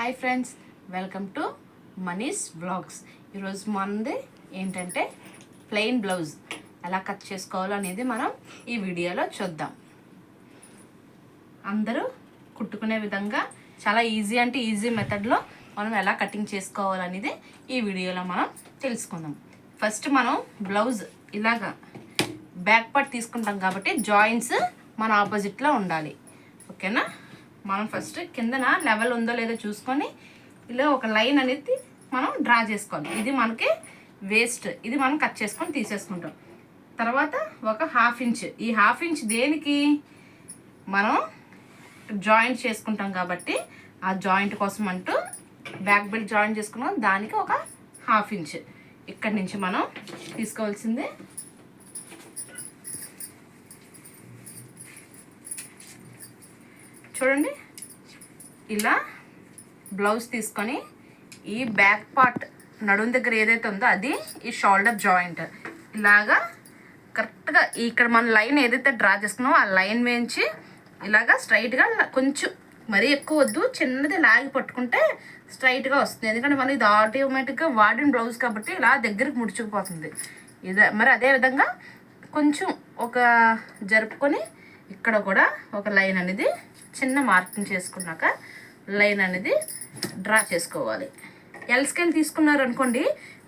Hi friends, welcome to Mani's vlogs. ఈరోజు మనది ఏంటంటే ప్లెయిన్ బ్లౌజ్ ఎలా కట్ చేసుకోవాలో అనేది మనం ఈ వీడియోలో చూద్దాం. అందరూ కుట్టుకునే విధంగా చాలా ఈజీ అంటే ఈజీ మెథడ్లో మనం ఎలా కటింగ్ చేసుకోవాలనేది ఈ వీడియోలో మనం తెలుసుకుందాం. ఫస్ట్ మనం బ్లౌజ్ ఇలాగా బ్యాక్ పార్ట్ తీసుకుంటాం కాబట్టి జాయింట్స్ మన ఆపోజిట్లో ఉండాలి. ఓకేనా? మనం ఫస్ట్ కిందన లెవెల్ ఉందో లేదో చూసుకొని ఇలా ఒక లైన్ అనేది మనం డ్రా చేసుకోవాలి. ఇది మనకి వేస్ట్, ఇది మనం కట్ చేసుకొని తీసేసుకుంటాం. తర్వాత ఒక హాఫ్ ఇంచ్, ఈ హాఫ్ ఇంచ్ దేనికి మనం జాయింట్ చేసుకుంటాం కాబట్టి ఆ జాయింట్ కోసం అంటూ బ్యాక్ బెల్ట్ జాయింట్ చేసుకున్నాం, దానికి ఒక హాఫ్ ఇంచ్ ఇక్కడి నుంచి మనం తీసుకోవాల్సిందే. చూడండి, ఇలా బ్లౌజ్ తీసుకొని ఈ బ్యాక్ పార్ట్ నడుం దగ్గర ఏదైతే ఉందో అది ఈ షోల్డర్ జాయింట్ ఇలాగా కరెక్ట్గా ఇక్కడ మన లైన్ ఏదైతే డ్రా చేసుకున్నామో ఆ లైన్ వేయించి ఇలాగా స్ట్రైట్గా, కొంచెం మరీ ఎక్కువ వద్దు, చిన్నది లాగి పట్టుకుంటే స్ట్రైట్గా వస్తుంది. ఎందుకంటే మనం ఇది ఆటోమేటిక్గా వాడిన బ్లౌజ్ కాబట్టి ఇలా దగ్గరికి ముడుచుకుపోతుంది. ఇదే మరి అదేవిధంగా కొంచెం ఒక జరుపుకొని ఇక్కడ కూడా ఒక లైన్ అనేది చిన్న మార్కింగ్ చేసుకున్నాక లైన్ అనేది డ్రా చేసుకోవాలి. ఎల్ స్కేల్ తీసుకున్నారు అనుకోండి,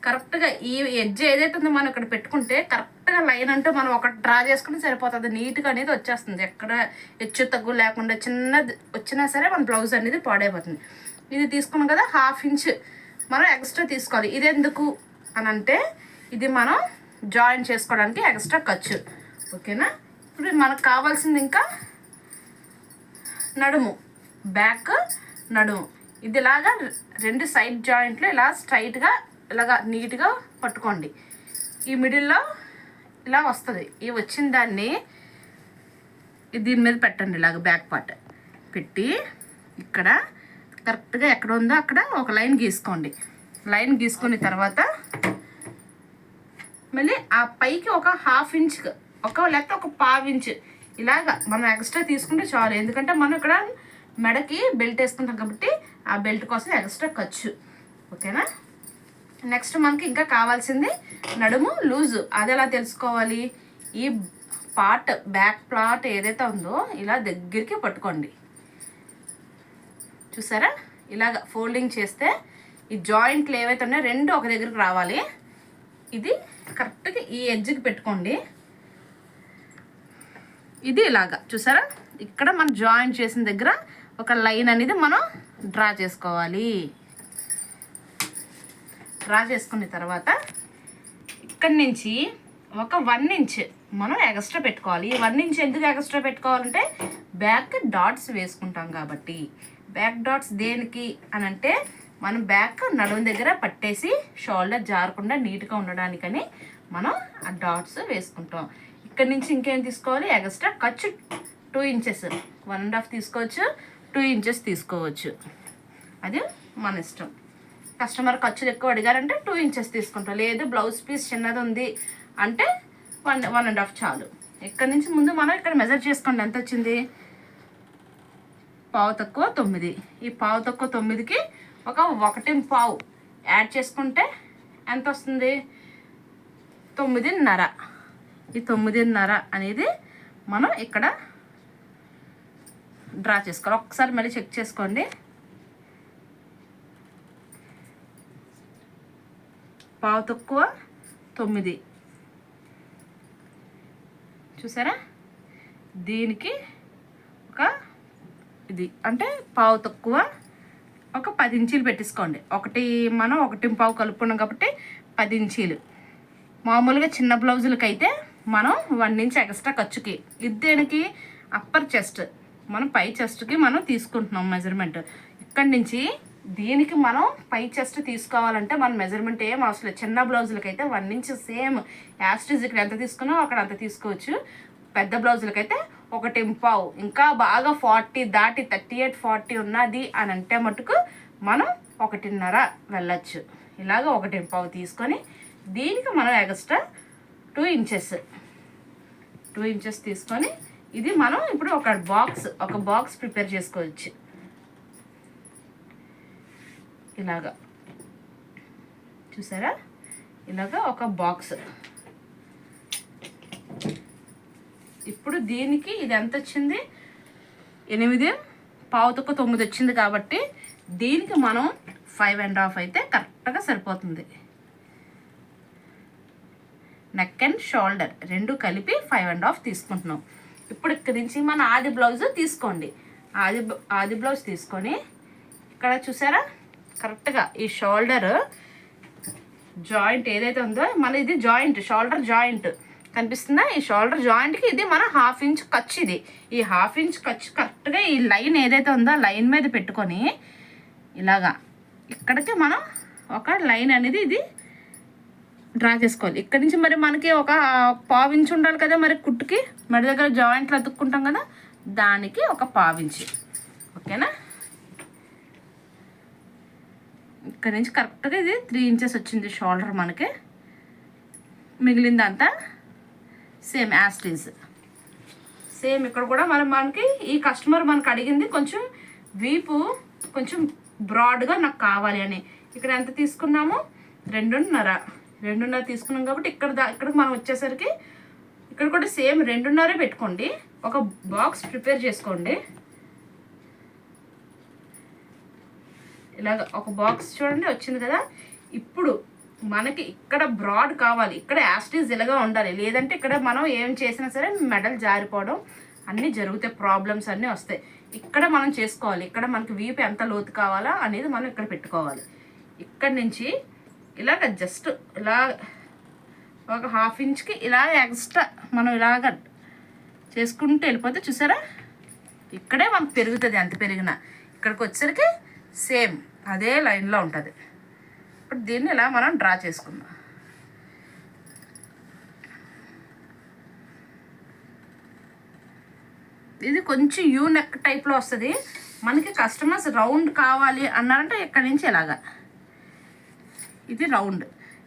కరెక్ట్గా ఈ ఎడ్జ్ ఏదైతే ఉందో మనం ఇక్కడ పెట్టుకుంటే కరెక్ట్గా లైన్ అంటూ మనం ఒకటి డ్రా చేసుకుంటే సరిపోతుంది. నీట్గా అనేది వచ్చేస్తుంది, ఎక్కడ హెచ్చు తగ్గు లేకుండా. చిన్నది వచ్చినా సరే మన బ్లౌజ్ అనేది పాడైపోతుంది. ఇది తీసుకున్నాం కదా, హాఫ్ ఇంచ్ మనం ఎక్స్ట్రా తీసుకోవాలి. ఇది ఎందుకు అని అంటే ఇది మనం జాయిన్ చేసుకోవడానికి ఎక్స్ట్రా ఖర్చు. ఓకేనా? ఇప్పుడు మనకు కావాల్సింది ఇంకా నడుము, బ్యాక్ నడుము. ఇది ఇలాగా రెండు సైడ్ జాయింట్లు ఇలా స్ట్రైట్గా ఇలాగా నీట్గా పట్టుకోండి. ఈ మిడిల్లో ఇలా వస్తుంది. ఈ వచ్చిన దాన్ని దీని మీద పెట్టండి. ఇలాగ బ్యాక్ పార్ట్ పెట్టి ఇక్కడ కరెక్ట్గా ఎక్కడ ఉందో అక్కడ ఒక లైన్ గీసుకోండి. లైన్ గీసుకున్న తర్వాత మళ్ళీ ఆ పైకి ఒక హాఫ్ ఇంచ్, లేకపోతే ఒక పావు ఇంచ్ ఇలాగా మనం ఎక్స్ట్రా తీసుకుంటే చాలు. ఎందుకంటే మనం ఇక్కడ మెడకి బెల్ట్ వేసుకుంటాం కాబట్టి ఆ బెల్ట్ కోసం ఎక్స్ట్రా ఖర్చు. ఓకేనా? నెక్స్ట్ మనకి ఇంకా కావాల్సింది నడుము లూజు. అది ఎలా తెలుసుకోవాలి? ఈ పార్ట్ బ్యాక్ పార్ట్ ఏదైతే ఉందో ఇలా దగ్గరికి పట్టుకోండి. చూసారా? ఇలాగ ఫోల్డింగ్ చేస్తే ఈ జాయింట్లు ఏవైతే ఉన్నాయో రెండు ఒక దగ్గరికి రావాలి. ఇది కరెక్ట్గా ఈ ఎడ్జ్కి పెట్టుకోండి. ఇది ఇలాగా చూసారా? ఇక్కడ మనం జాయింట్ చేసిన దగ్గర ఒక లైన్ అనేది మనం డ్రా చేసుకోవాలి. డ్రా చేసుకున్న తర్వాత ఇక్కడి నుంచి ఒక 1 ఇంచ్ మనం ఎక్స్ట్రా పెట్టుకోవాలి. ఈ 1 ఇంచ్ ఎందుకు ఎక్స్ట్రా పెట్టుకోవాలంటే బ్యాక్ డాట్స్ వేసుకుంటాం కాబట్టి. బ్యాక్ డాట్స్ దేనికి అని అంటే మనం బ్యాక్ నడుము దగ్గర పట్టేసి షోల్డర్ జారకుండా నీట్గా ఉండడానికని మనం ఆ డాట్స్ వేసుకుంటాం. ఇక్కడ నుంచి ఇంకేం తీసుకోవాలి? ఎక్స్ట్రా ఖర్చు 2 ఇంచెస్, 1.5 తీసుకోవచ్చు, 2 ఇంచెస్ తీసుకోవచ్చు. అది మన ఇష్టం. కస్టమర్ ఖర్చులు ఎక్కువ అడిగారంటే 2 ఇంచెస్ తీసుకుంటాం. లేదు బ్లౌజ్ పీస్ చిన్నది ఉంది అంటే 1.5 చాలు. ఇక్కడ నుంచి ముందు మనం ఇక్కడ మెజర్ చేసుకోండి. ఎంత వచ్చింది? పావు తక్కువ 9. ఈ పావు తక్కువ 9కి ఒక 1.5 యాడ్ చేసుకుంటే ఎంత వస్తుంది? 9.5. ఈ 9.5 అనేది మనం ఇక్కడ డ్రా చేసుకోవాలి. ఒకసారి మళ్ళీ చెక్ చేసుకోండి. పావు తక్కువ 9 చూసారా? దీనికి ఒక ఇది అంటే పావు తక్కువ ఒక 10 ఇంచీలు పెట్టేసుకోండి. మనం 1.5 కలుపుకున్నాం కాబట్టి 10 ఇంచీలు. మామూలుగా చిన్న బ్లౌజులకి అయితే మనం 1 ఇంచ్ ఎక్స్ట్రా ఖర్చుకి. ఇది దేనికి? అప్పర్ చెస్ట్, మనం పై చెస్ట్కి మనం తీసుకుంటున్నాం మెజర్మెంట్. ఇక్కడి నుంచి దీనికి మనం పై చెస్ట్ తీసుకోవాలంటే మన మెజర్మెంట్ ఏం అవసరం లేదు. చిన్న బ్లౌజులకి అయితే 1 ఇంచ్ సేమ్ యాస్టిజ్ ఇక్కడ ఎంత తీసుకున్నామో అక్కడ అంత తీసుకోవచ్చు. పెద్ద బ్లౌజులకి అయితే 1.5, ఇంకా బాగా 40 దాటి 38, 40 ఉన్నది అని అంటే మటుకు మనం 1.5 వెళ్ళచ్చు. ఇలాగ 1.5 తీసుకొని దీనికి మనం ఎక్స్ట్రా 2 ఇంచెస్ తీసుకొని ఇది మనం ఇప్పుడు ఒక బాక్స్ ప్రిపేర్ చేసుకోవచ్చు. ఇలాగా చూసారా, ఇలాగా ఒక బాక్స్. ఇప్పుడు దీనికి ఇది ఎంత వచ్చింది, 8:15 వచ్చింది కాబట్టి దీనికి మనం 5.5 అయితే కరెక్ట్గా సరిపోతుంది. నెక్ అండ్ షోల్డర్ రెండు కలిపి 5.5 తీసుకుంటున్నాం. ఇప్పుడు ఇక్కడి నుంచి మన ఆది బ్లౌజ్ తీసుకోండి. ఆది బ్లౌజ్ తీసుకొని ఇక్కడ చూసారా కరెక్ట్గా ఈ షోల్డర్ జాయింట్ ఏదైతే ఉందో మన ఇది జాయింట్, షోల్డర్ జాయింట్ కనిపిస్తుందా, ఈ షోల్డర్ జాయింట్కి ఇది మన 1/2 ఇంచ్ ఖర్చు. ఇది ఈ 1/2 ఇంచ్ ఖర్చు కరెక్ట్గా ఈ లైన్ ఏదైతే ఉందో లైన్ మీద పెట్టుకొని ఇలాగా ఇక్కడికి మనం ఒక లైన్ అనేది ఇది డ్రా చేసుకోవాలి. ఇక్కడి నుంచి మరి మనకి ఒక 1/4 ఇంచ్ ఉండాలి కదా, మరి కుట్టుకి మెడ దగ్గర జాయింట్లు అతుక్కుంటాం కదా, దానికి ఒక 1/4 ఇంచ్. ఓకేనా, ఇక్కడ నుంచి కరెక్ట్గా ఇది 3 ఇంచెస్ వచ్చింది షోల్డర్ మనకి. మిగిలిందంతా సేమ్ యాస్టీజ్. సేమ్ ఇక్కడ కూడా మనకి ఈ కస్టమర్ మనకు అడిగింది కొంచెం వీపు కొంచెం బ్రాడ్గా నాకు కావాలి అని. ఇక్కడ ఎంత తీసుకున్నాము, 2.5 తీసుకున్నాం కాబట్టి ఇక్కడికి మనం వచ్చేసరికి ఇక్కడ కూడా సేమ్ 2.5 పెట్టుకోండి. ఒక బాక్స్ ప్రిపేర్ చేసుకోండి. ఇలాగ ఒక బాక్స్ చూడండి వచ్చింది కదా. ఇప్పుడు మనకి ఇక్కడ బ్రాడ్ కావాలి, ఇక్కడ యాస్టీజ్ ఇలాగా ఉండాలి, లేదంటే ఇక్కడ మనం ఏం చేసినా సరే మెడల్ జారిపోవడం అన్నీ జరుగుతాయి, ప్రాబ్లమ్స్ అన్నీ వస్తాయి. ఇక్కడ మనం చేసుకోవాలి. ఇక్కడ మనకి వీపు ఎంత లోతు కావాలా అనేది మనం ఇక్కడ పెట్టుకోవాలి. ఇక్కడి నుంచి ఇలాగ జస్ట్ ఇలా ఒక 1/2 ఇంచ్కి ఇలా ఎక్స్ట్రా మనం ఇలాగ చేసుకుంటూ వెళ్ళిపోతే చూసారా ఇక్కడే మనకు పెరుగుతుంది. ఎంత పెరిగినా ఇక్కడికి వచ్చేసరికి సేమ్ అదే లైన్లో ఉంటుంది. ఇప్పుడు దీన్ని ఇలా మనం డ్రా చేసుకుందాం. ఇది కొంచెం యూ నెక్ టైప్లో వస్తుంది. మనకి కస్టమర్స్ రౌండ్ కావాలి అన్నారంటే ఇక్కడి నుంచి ఇలాగా ఇది రౌండ్,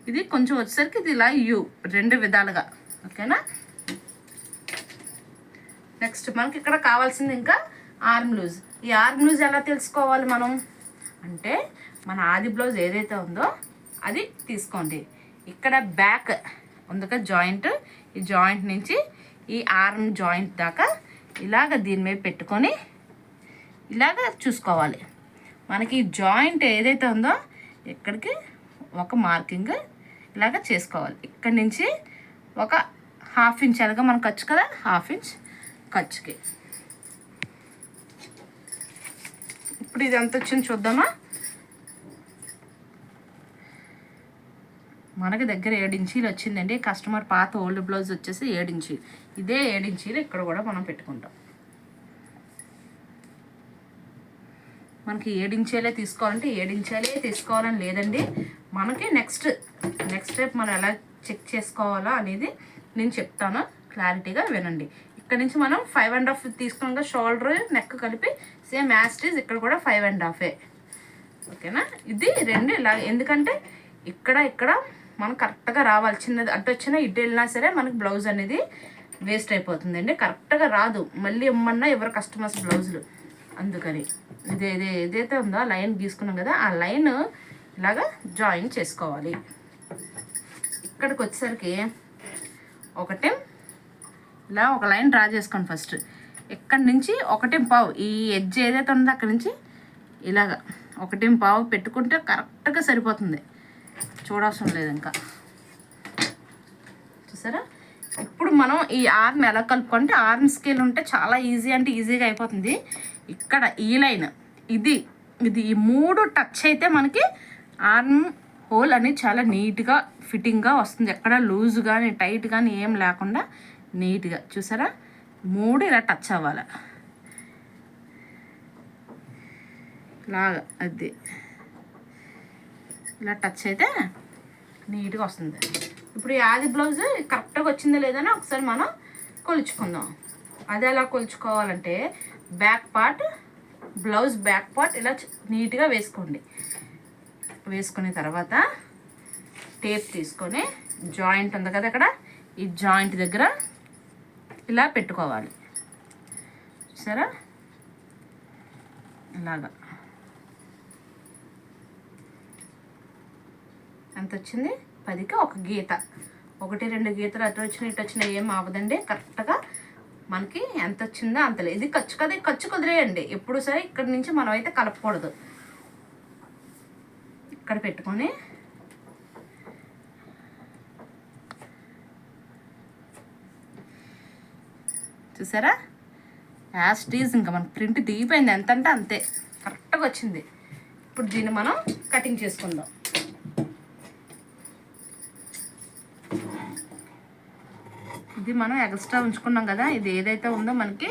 ఇది కొంచెం వచ్చేసరికి ఇది ఇలా యూ, 2 విధాలుగా. ఓకేనా, నెక్స్ట్ మనకి ఇక్కడ కావాల్సింది ఇంకా ఆర్మ్ లూజ్. ఈ ఆర్మ్ లూజ్ ఎలా తెలుసుకోవాలి మనం అంటే, మన ఆది బ్లౌజ్ ఏదైతే ఉందో అది తీసుకోండి. ఇక్కడ బ్యాక్ ఉందిగా జాయింట్, ఈ జాయింట్ నుంచి ఈ ఆర్మ్ జాయింట్ దాకా ఇలాగ దీని మీద పెట్టుకొని ఇలాగ చూసుకోవాలి. మనకి జాయింట్ ఏదైతే ఉందో ఇక్కడికి ఒక మార్కింగ్ ఇలాగ చేసుకోవాలి. ఇక్కడి నుంచి ఒక 1/2 ఇంచ్ అలాగా మనకు ఖర్చు కదా, 1/2 ఇంచ్ ఖర్చుకి. ఇప్పుడు ఇది ఎంత వచ్చింది చూద్దామా. మనకి దగ్గర 7 ఇంచీలు వచ్చిందండి. కస్టమర్ పాత ఓల్డ్ బ్లౌజ్ వచ్చేసి 7 ఇంచీలు. ఇదే 7 ఇంచీలు ఇక్కడ కూడా మనం పెట్టుకుంటాం. మనకి 7 ఇంచీలే తీసుకోవాలంటే 7 ఇంచీలే తీసుకోవాలని లేదండి. మనకి నెక్స్ట్ స్టెప్ మనం ఎలా చెక్ చేసుకోవాలా అనేది నేను చెప్తాను, క్లారిటీగా వినండి. ఇక్కడ నుంచి మనం 5.5 తీసుకున్నాక షోల్డర్ నెక్ కలిపి సేమ్ యాస్టీజ్ ఇక్కడ కూడా 5.5. ఓకేనా, ఇది 2 ఇలా, ఎందుకంటే ఇక్కడ మనం కరెక్ట్గా రావాలి. చిన్నది అటు వచ్చినా ఇటు వెళ్ళినా సరే మనకి బ్లౌజ్ అనేది వేస్ట్ అయిపోతుందండి, కరెక్ట్గా రాదు. మళ్ళీ ఇమ్మన్నా ఎవరు కస్టమర్స్ బ్లౌజులు, అందుకని ఏదైతే ఉందో లైన్ గీసుకున్నాం కదా, ఆ లైన్ ఇలాగా జాయిన్ చేసుకోవాలి. ఇక్కడికి వచ్చేసరికి ఒకటి ఇలా ఒక లైన్ డ్రా చేసుకోండి ఫస్ట్. ఇక్కడి నుంచి 1.5 ఈ ఎడ్జ్ ఏదైతే ఉందో అక్కడి నుంచి ఇలాగ 1.5 పెట్టుకుంటే కరెక్ట్గా సరిపోతుంది, చూడవసరం లేదు ఇంకా. చూసారా, ఇప్పుడు మనం ఈ ఆర్మ్ ఎలా కలుపుకుంటే ఆర్మ్ స్కేల్ ఉంటే చాలా ఈజీ అంటే ఈజీగా అయిపోతుంది. ఇక్కడ ఈ లైన్ ఇది ఈ 3 టచ్ అయితే మనకి ఆర్మ్ హోల్ అనేది చాలా నీట్గా ఫిట్టింగ్గా వస్తుంది. ఎక్కడ లూజ్ కానీ టైట్ కానీ ఏం లేకుండా నీట్గా. చూసారా, 3 ఇలా టచ్ అవ్వాలి లాగా, అది ఇలా టచ్ అయితే నీట్గా వస్తుంది. ఇప్పుడు ఈ ఆది బ్లౌజ్ కరెక్ట్గా వచ్చిందో లేదని ఒకసారి మనం కొలుచుకుందాం. అది ఎలా కొలుచుకోవాలంటే బ్లౌజ్ బ్యాక్ పార్ట్ ఇలా నీట్గా వేసుకోండి. వేసుకున్న తర్వాత టేప్ తీసుకొని జాయింట్ ఉంది కదా అక్కడ, ఈ జాయింట్ దగ్గర ఇలా పెట్టుకోవాలి. సరే, ఇలాగా ఎంత వచ్చింది, 10కి ఒక గీత, 1-2 గీతలు అటు వచ్చినా ఇటు వచ్చినా ఏం అవ్వదండి. కరెక్ట్గా మనకి ఎంత వచ్చిందో అంతలే. ఇది ఖర్చు కదా, ఖర్చు కుదిరేయండి. ఎప్పుడు సరే ఇక్కడి నుంచి మనం అయితే కలపకూడదు. ఇక్కడ పెట్టుకొని చూసారా, యాస్టీజ్ ఇంకా మన ప్రింట్ దిగిపోయింది. ఎంత అంటే అంతే కరెక్ట్గా వచ్చింది. ఇప్పుడు దీన్ని మనం కటింగ్ చేసుకుందాం. ఇది మనం ఎక్స్ట్రా ఉంచుకున్నాం కదా, ఇది ఏదైతే ఉందో మనకి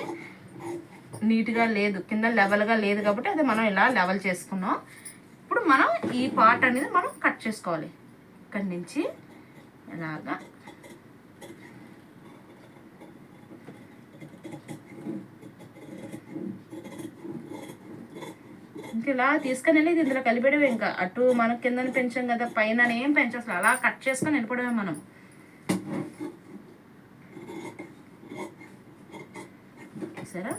నీట్గా లేదు, కింద లెవెల్గా లేదు కాబట్టి అది మనం ఇలా లెవెల్ చేసుకున్నాం. ఇప్పుడు మనం ఈ పార్ట్ అనేది మనం కట్ చేసుకోవాలి. ఇక్కడి నుంచి ఇలాగా ఇంక ఇలా తీసుకొని వెళ్ళి ఇందులో కలిపేయడమే. ఇంకా అటు మనకు కిందని పెంచాం కదా, పైన ఏం పెంచాలి, అలా కట్ చేసుకొని వెళ్ళిపోవడమే మనం. సరే,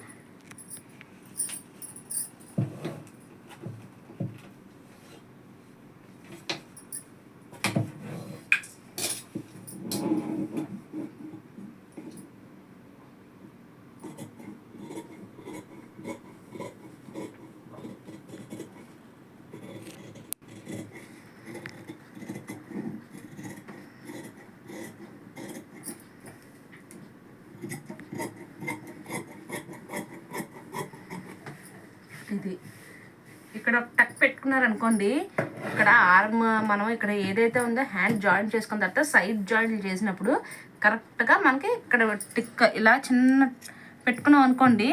ఇది ఇక్కడ టక్ పెట్టుకున్నారనుకోండి, ఇక్కడ ఆర్మ్ మనం ఇక్కడ ఏదైతే ఉందో హ్యాండ్ జాయింట్ చేసుకున్న తర్వాత సైడ్ జాయింట్ చేసినప్పుడు కరెక్ట్గా మనకి ఇక్కడ టిక్ ఇలా చిన్న పెట్టుకున్నాం అనుకోండి,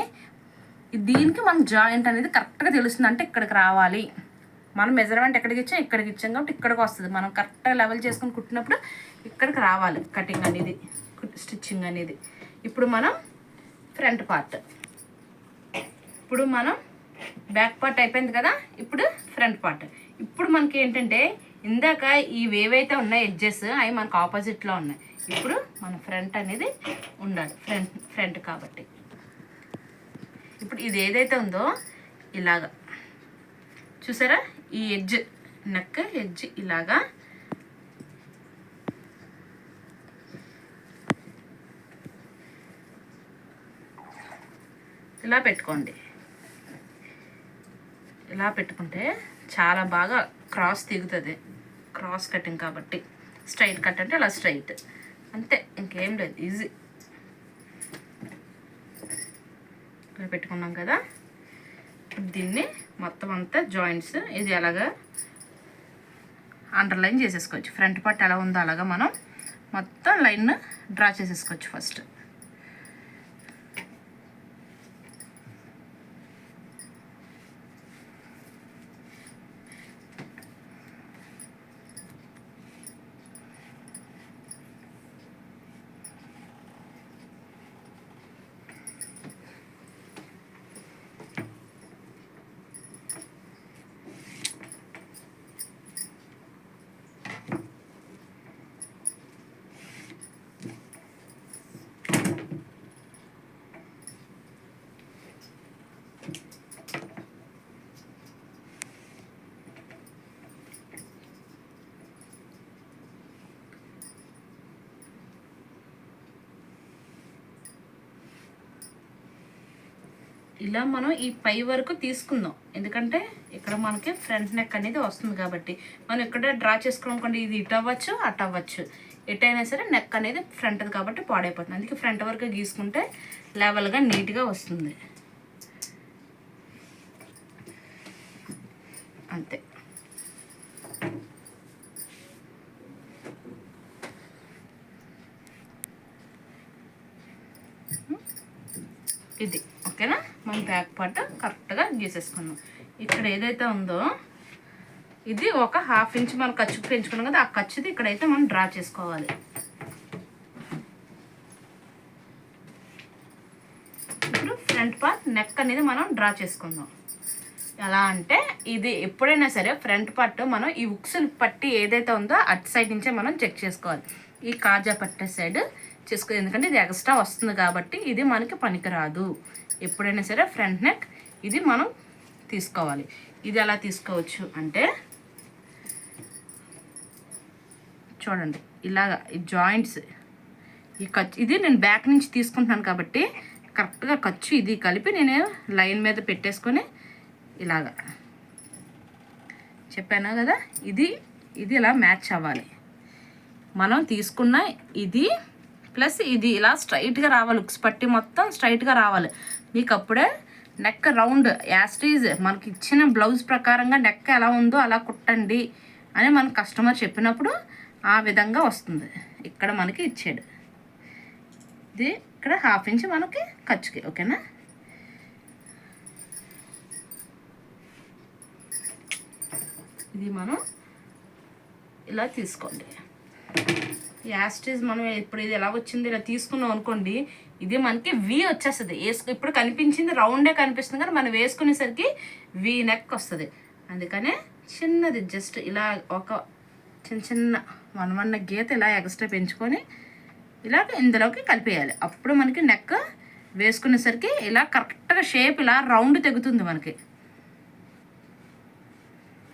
దీనికి మనం జాయింట్ అనేది కరెక్ట్గా తెలుస్తుంది. అంటే ఇక్కడికి రావాలి, మనం మెజర్మెంట్ ఎక్కడికి ఇచ్చాం ఇక్కడికి ఇచ్చాం కాబట్టి ఇక్కడికి వస్తుంది. మనం కరెక్ట్గా లెవెల్ చేసుకొని కుట్టినప్పుడు ఇక్కడికి రావాలి కటింగ్ అనేది, స్టిచ్చింగ్ అనేది. ఇప్పుడు మనం ఫ్రంట్ పార్ట్, ఇప్పుడు మనం బ్యాక్ పార్ట్ అయిపోయింది కదా, ఇప్పుడు ఫ్రంట్ పార్ట్. ఇప్పుడు మనకి ఏంటంటే ఇందాక ఇవి ఏవైతే ఉన్నాయి ఎడ్జెస్ అవి మనకు ఆపోజిట్లో ఉన్నాయి. ఇప్పుడు మన ఫ్రంట్ అనేది ఉండాలి, ఫ్రంట్ కాబట్టి ఇప్పుడు ఇది ఏదైతే ఉందో ఇలాగా చూసారా, ఈ ఎడ్జ్ నెక్ ఎడ్జ్ ఇలాగా ఇలా పెట్టుకోండి. ఇలా పెట్టుకుంటే చాలా బాగా క్రాస్ దిగుతుంది. క్రాస్ కటింగ్ కాబట్టి స్ట్రైట్ కట్ అంటే ఇలా స్ట్రైట్ అంతే, ఇంకేం లేదు, ఈజీ. ఇలా పెట్టుకున్నాం కదా, దీన్ని మొత్తం అంతా జాయింట్స్ ఇది అలాగా అండర్లైన్ చేసేసుకోవచ్చు. ఫ్రంట్ పార్ట్ ఎలా ఉందో అలాగా మనం మొత్తం లైన్ డ్రా చేసేసుకోవచ్చు ఫస్ట్. ఇలా మనం ఈ పై వరకు తీసుకుందాం, ఎందుకంటే ఇక్కడ మనకి ఫ్రంట్ నెక్ అనేది వస్తుంది కాబట్టి. మనం ఇక్కడ డ్రా చేసుకోనుకోండి, ఇది ఇటు అవ్వచ్చు అటు అవ్వచ్చు, ఎటైనా సరే నెక్ అనేది ఫ్రంట్ది కాబట్టి పాడైపోతుంది. అందుకే ఫ్రంట్ వరకు గీసుకుంటే లెవెల్గా నీట్గా వస్తుంది అంతే. ఇది ఓకేనా, మనం బ్యాక్ పార్ట్ కరెక్ట్గా గీసేసుకున్నాం. ఇక్కడ ఏదైతే ఉందో ఇది ఒక 1/2 ఇంచ్ మనం ఖర్చు పెంచుకున్నాం కదా, ఆ ఖర్చుది ఇక్కడైతే మనం డ్రా చేసుకోవాలి. ఇప్పుడు ఫ్రంట్ పార్ట్ నెక్ అనేది మనం డ్రా చేసుకుందాం. ఎలా అంటే ఇది ఎప్పుడైనా సరే ఫ్రంట్ పార్ట్ మనం ఈ ఉక్సులు పట్టి ఏదైతే ఉందో అటు సైడ్ నుంచే మనం చెక్ చేసుకోవాలి. ఈ కాజా పట్టే సైడ్ చేసుకోవాలి, ఎందుకంటే ఇది ఎక్స్ట్రా వస్తుంది కాబట్టి ఇది మనకి పనికిరాదు. ఎప్పుడైనా సరే ఫ్రంట్ నెక్ ఇది మనం తీసుకోవాలి. ఇది ఎలా తీసుకోవచ్చు అంటే చూడండి ఇలాగా ఈ జాయింట్స్ ఈ ఖర్చు ఇది నేను బ్యాక్ నుంచి తీసుకుంటున్నాను కాబట్టి కరెక్ట్గా ఖర్చు ఇది కలిపి నేను లైన్ మీద పెట్టేసుకొని ఇలాగా చెప్పాను కదా, ఇది ఇలా మ్యాచ్ అవ్వాలి. మనం తీసుకున్న ఇది ప్లస్ ఇది ఇలా స్ట్రైట్గా రావాలి, ఉక్స్ పట్టి మొత్తం స్ట్రైట్గా రావాలి. మీకు అప్పుడే నెక్ రౌండ్ యాస్టీజ్ మనకి ఇచ్చిన బ్లౌజ్ ప్రకారంగా నెక్ ఎలా ఉందో అలా కుట్టండి అని మన కస్టమర్ చెప్పినప్పుడు ఆ విధంగా వస్తుంది. ఇక్కడ మనకి ఇచ్చాడు, ఇది ఇక్కడ 1/2 ఇంచ్ మనకి ఖర్చుకి. ఓకేనా, ఇది మనం ఇలా తీసుకోండి. యాస్టీజ్ మనం ఇప్పుడు ఇది ఎలా వచ్చింది ఇలా తీసుకున్నాం అనుకోండి, ఇది మనకి వి వచ్చేస్తుంది. ఇప్పుడు కనిపించింది రౌండే కనిపిస్తుంది కానీ మనం వేసుకునేసరికి వి నెక్ వస్తుంది. అందుకనే చిన్నది జస్ట్ ఇలా ఒక చిన్న 1 గీత ఇలా ఎక్స్ట్రా పెంచుకొని ఇలా ఇందులోకి కలిపేయాలి. అప్పుడు మనకి నెక్ వేసుకునేసరికి ఇలా కరెక్ట్గా షేప్ ఇలా రౌండ్ తెగుతుంది మనకి.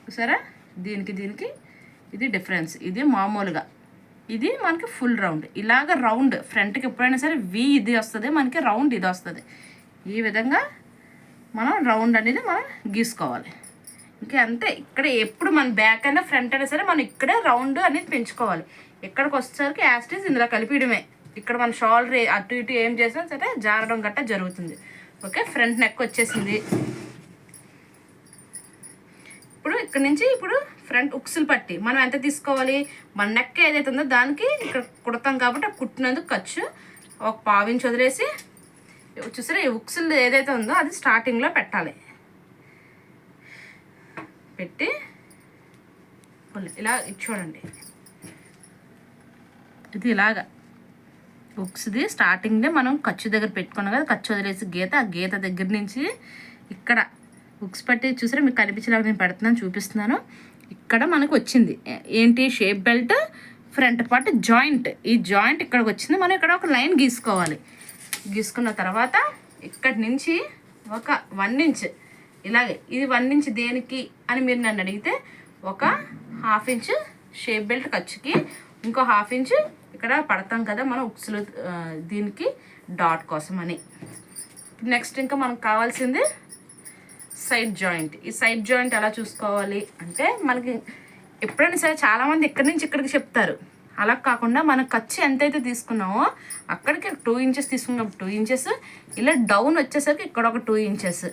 చూసారా, దీనికి ఇది డిఫరెన్స్. ఇది మామూలుగా, ఇది మనకి ఫుల్ రౌండ్. ఇలాగ రౌండ్ ఫ్రంట్కి ఎప్పుడైనా సరే వి ఇది వస్తుంది, మనకి రౌండ్ ఇది వస్తుంది. ఈ విధంగా మనం రౌండ్ అనేది మనం గీసుకోవాలి. ఇంకా అంతే. ఇక్కడ ఎప్పుడు మన బ్యాక్ అయినా ఫ్రంట్ అయినా సరే మనం ఇక్కడే రౌండ్ అనేది పెంచుకోవాలి. ఇక్కడికి వచ్చేసరికి యాస్టీజ్ ఇందులో కలిపియడమే. ఇక్కడ మన షోల్డర్ అటు ఇటు ఏం చేసినా సరే జారడం గట్టా జరుగుతుంది. ఓకే, ఫ్రంట్ నెక్ వచ్చేసింది. ఇప్పుడు ఇక్కడ నుంచి ఇప్పుడు ఫ్రంట్ ఉక్సులు పట్టి మనం ఎంత తీసుకోవాలి, మన నెక్ ఏదైతే ఉందో దానికి ఇక్కడ కుడతాం కాబట్టి కుట్టినందుకు ఖర్చు ఒక 1/2 ఇంచ్ వదిలేసి చూసారా, ఈ ఉక్సులు ఏదైతే ఉందో అది స్టార్టింగ్లో పెట్టాలి. పెట్టి ఇలా చూడండి, ఇది ఇలాగా ఉక్స్ది స్టార్టింగ్నే మనం ఖర్చు దగ్గర పెట్టుకున్నాం కదా, ఖర్చు వదిలేసి గీత, ఆ గీత దగ్గర నుంచి ఇక్కడ ఉక్స్ పట్టి చూసారా, మీకు కనిపించేలాగా నేను పెడుతున్నాను, చూపిస్తున్నాను. ఇక్కడ మనకు వచ్చింది ఏంటి, shape belt front part joint. ఈ జాయింట్ ఇక్కడికి వచ్చింది. మనం ఇక్కడ ఒక లైన్ గీసుకోవాలి. గీసుకున్న తర్వాత ఇక్కడి నుంచి ఒక 1 ఇంచ్ ఇలాగే, ఇది 1 ఇంచ్ దేనికి అని మీరు నన్ను అడిగితే ఒక 1/2 ఇంచ్ షేప్ బెల్ట్ ఖర్చుకి, ఇంకో 1/2 ఇంచ్ ఇక్కడ పడతాం కదా మనం ఉక్సులు దీనికి డాట్ కోసం అని. నెక్స్ట్ ఇంకా మనకు కావాల్సింది సైడ్ జాయింట్. ఈ సైడ్ జాయింట్ ఎలా చూసుకోవాలి అంటే, మనకి ఎప్పుడైనా సరే చాలామంది ఇక్కడి నుంచి ఇక్కడికి చెప్తారు. అలా కాకుండా మనం ఖర్చు ఎంతైతే తీసుకున్నామో అక్కడికి 2 ఇంచెస్ తీసుకున్నాం, 2 ఇంచెస్ ఇలా డౌన్ వచ్చేసరికి ఇక్కడ ఒక 2 ఇంచెస్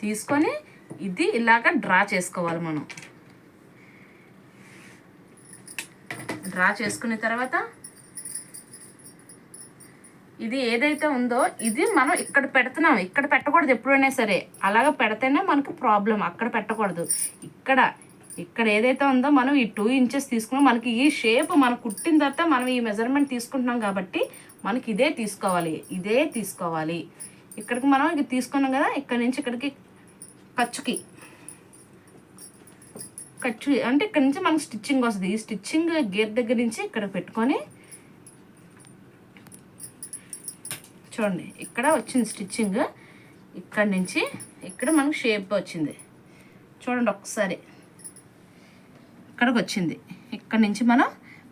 తీసుకొని ఇది ఇలాగ డ్రా చేసుకోవాలి. మనం డ్రా చేసుకున్న తర్వాత ఇది ఏదైతే ఉందో ఇది మనం ఇక్కడ పెడుతున్నాం, ఇక్కడ పెట్టకూడదు ఎప్పుడైనా సరే. అలాగ పెడితేనే మనకు ప్రాబ్లం, అక్కడ పెట్టకూడదు. ఇక్కడ ఏదైతే ఉందో మనం ఈ 2 ఇంచెస్ తీసుకున్నాం. మనకి ఈ షేప్ మనం కుట్టిన తర్వాత మనం ఈ మెజర్మెంట్ తీసుకుంటున్నాం కాబట్టి మనకి ఇదే తీసుకోవాలి. ఇక్కడికి మనం ఇది తీసుకున్నాం కదా, ఇక్కడ నుంచి ఇక్కడికి ఖర్చు అంటే ఇక్కడ నుంచి మనకి స్టిచ్చింగ్ వస్తుంది. ఈ స్టిచ్చింగ్ గేర్ దగ్గర నుంచి ఇక్కడ పెట్టుకొని చూడండి, ఇక్కడ వచ్చింది స్టిచ్చింగ్. ఇక్కడ నుంచి ఇక్కడ మనకు షేప్ వచ్చింది చూడండి, ఒకసారి ఇక్కడికి వచ్చింది. ఇక్కడ నుంచి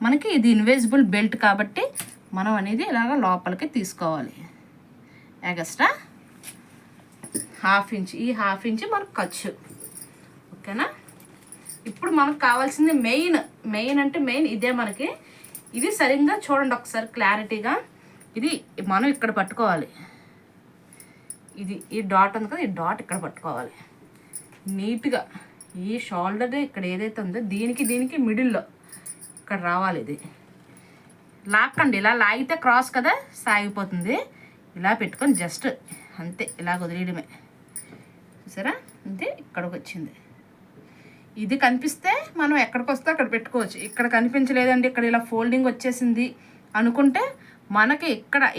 మనకి ఇది ఇన్విజిబుల్ బెల్ట్ కాబట్టి మనం అనేది ఇలాగ లోపలికి తీసుకోవాలి. ఎగస్ట్రా 1/2 ఇంచ్, ఈ 1/2 ఇంచ్ మనకు ఖర్చు. ఓకేనా, ఇప్పుడు మనకు కావాల్సింది మెయిన్ అంటే మెయిన్ ఇదే. మనకి ఇది సరిగ్గా చూడండి ఒకసారి క్లారిటీగా. ఇది మనం ఇక్కడ పట్టుకోవాలి. ఇది ఈ డాట్ ఉంది కదా, ఈ డాట్ ఇక్కడ పట్టుకోవాలి నీట్గా. ఈ షోల్డర్ ఇక్కడ ఏదైతే ఉందో దీనికి మిడిల్లో ఇక్కడ రావాలి. ఇది లాక్కండి, ఇలా లాగితే క్రాస్ కదా సాగిపోతుంది. ఇలా పెట్టుకొని జస్ట్ అంతే ఇలా వదిలేయడమే. చూసారా, అంతే ఇక్కడికి వచ్చింది. ఇది కనిపిస్తే మనం ఎక్కడికి వస్తే అక్కడ పెట్టుకోవచ్చు. ఇక్కడ కనిపించలేదండి, ఇక్కడ ఇలా ఫోల్డింగ్ వచ్చేసింది అనుకుంటే మనకి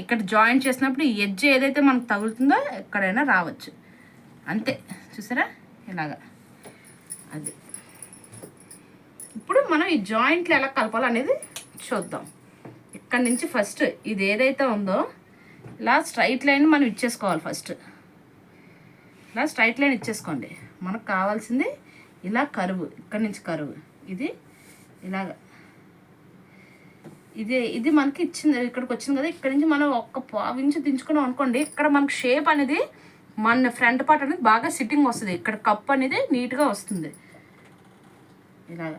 ఇక్కడ జాయిన్ చేసినప్పుడు ఈ ఎడ్జ్ ఏదైతే మనకు తగులుతుందో ఎక్కడైనా రావచ్చు. అంతే, చూసారా ఇలాగా. అది ఇప్పుడు మనం ఈ జాయింట్లు ఎలా కలపాలి అనేది చూద్దాం. ఇక్కడ నుంచి ఫస్ట్ ఇది ఏదైతే ఉందో ఇలా స్ట్రైట్ లైన్ మనం ఇచ్చేసుకోవాలి. ఫస్ట్ ఇలా స్ట్రైట్ లైన్ ఇచ్చేసుకోండి. మనకు కావాల్సింది ఇలా కరువు, ఇక్కడ నుంచి కరువు, ఇది ఇలాగ ఇది మనకి ఇచ్చింది, ఇక్కడికి వచ్చింది కదా, ఇక్కడ నుంచి మనం ఒక్క పావు ఇంచు దించుకున్నాం అనుకోండి, ఇక్కడ మనకి షేప్ అనేది మన ఫ్రంట్ పార్ట్ అనేది బాగా సిట్టింగ్ వస్తుంది, ఇక్కడ కప్ అనేది నీట్గా వస్తుంది. ఇలాగ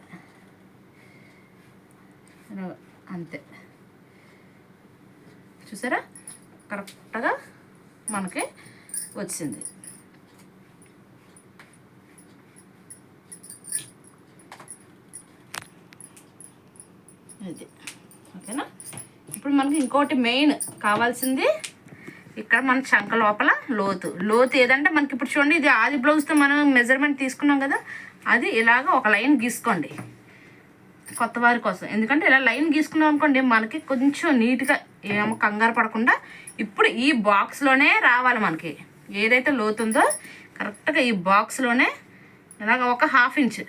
అంతే, చూసారా కరెక్ట్గా మనకి వచ్చింది. ఇది ఓకేనా. ఇప్పుడు మనకి ఇంకోటి మెయిన్ కావాల్సింది, ఇక్కడ మన చంక లోపల లోతు ఏదంటే మనకి ఇప్పుడు చూడండి, ఇది ఆది బ్లౌజ్తో మనం మెజర్మెంట్ తీసుకున్నాం కదా, అది ఇలాగ ఒక లైన్ గీసుకోండి కొత్త వారి కోసం. ఎందుకంటే ఇలా లైన్ గీసుకున్నాం అనుకోండి, మనకి కొంచెం నీట్గా ఏమో కంగారు పడకుండా ఇప్పుడు ఈ బాక్స్లోనే రావాలి. మనకి ఏదైతే లోతు ఉందో కరెక్ట్గా ఈ బాక్స్లోనే ఇలాగ ఒక 1/2 ఇంచ్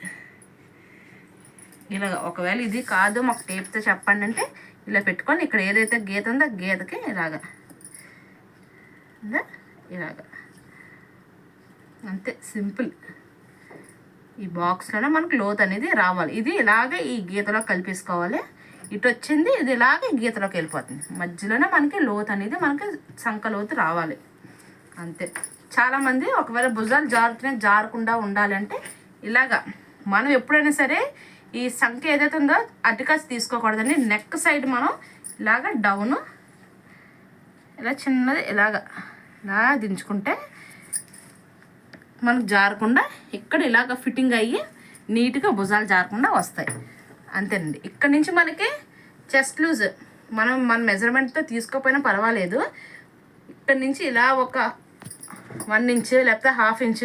ఇలాగ. ఒకవేళ ఇది కాదు మాకు టేప్తో చెప్పండి అంటే ఇలా పెట్టుకొని ఇక్కడ ఏదైతే గీత ఉందో ఆ గీతకి ఇలాగ అంతే, సింపుల్. ఈ బాక్స్లోనే మనకు లోతు అనేది రావాలి. ఇది ఇలాగే ఈ గీతలో కలిపేసుకోవాలి. ఇటు వచ్చింది, ఇది ఇలాగే గీతలోకి వెళ్ళిపోతుంది. మధ్యలోనే మనకి లోతు అనేది మనకి సంక లోతు రావాలి అంతే. చాలామంది ఒకవేళ భుజాలు జారకుండా ఉండాలి అంటే ఇలాగా మనం ఎప్పుడైనా సరే ఈ సంఖ్య ఏదైతే ఉందో అటుకాసి తీసుకోకూడదండి. నెక్ సైడ్ మనం ఇలాగ డౌను ఇలా చిన్నది ఇలా దించుకుంటే మనకు జారకుండా ఇక్కడ ఇలాగ ఫిట్టింగ్ అయ్యి నీట్గా భుజాలు జారకుండా వస్తాయి అంతేనండి. ఇక్కడ నుంచి మనకి చెస్ట్ లూజ్ మన మెజర్మెంట్తో తీసుకోకపోయినా పర్వాలేదు. ఇక్కడ నుంచి ఇలా ఒక 1 ఇంచ్ లేకపోతే 1/2 ఇంచ్